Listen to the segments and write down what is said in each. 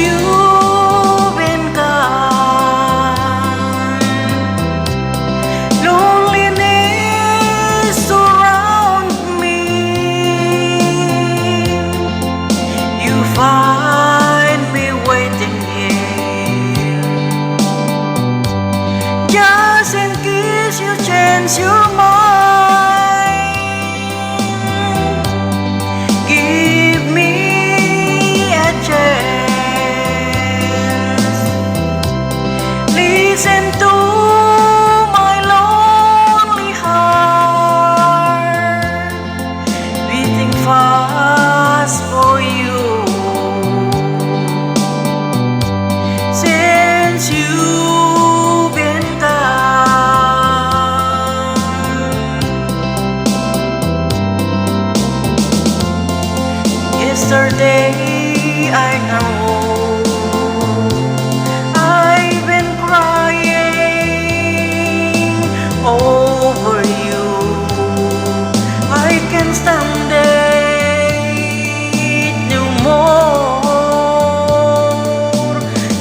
you've been gone, loneliness surround me. You find me waiting here, just in case you change your mind. Give me a chance. Listen to my lonely heart, beating fast for you. Since you've been gone, yesterday I know I've been crying over you. I can't stand it no more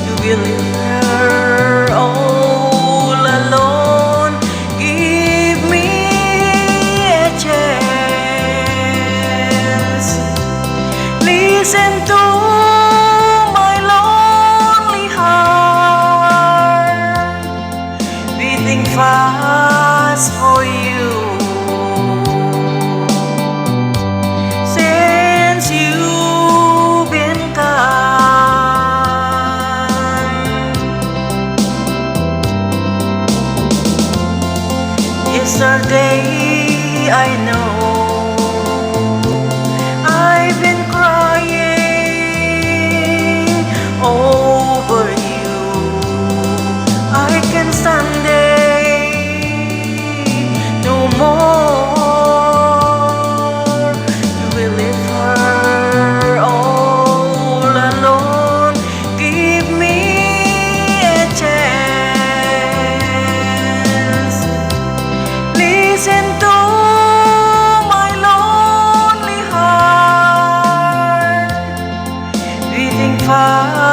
to be left here all alone. Give me a chance. Listen to my lonely heart, beating fast for you. Since you've been gone, yesterday I know I've been crying over you. I can't stand it no more to be left her all alone. Give me a chance. Listen to my lonely heart, beating fast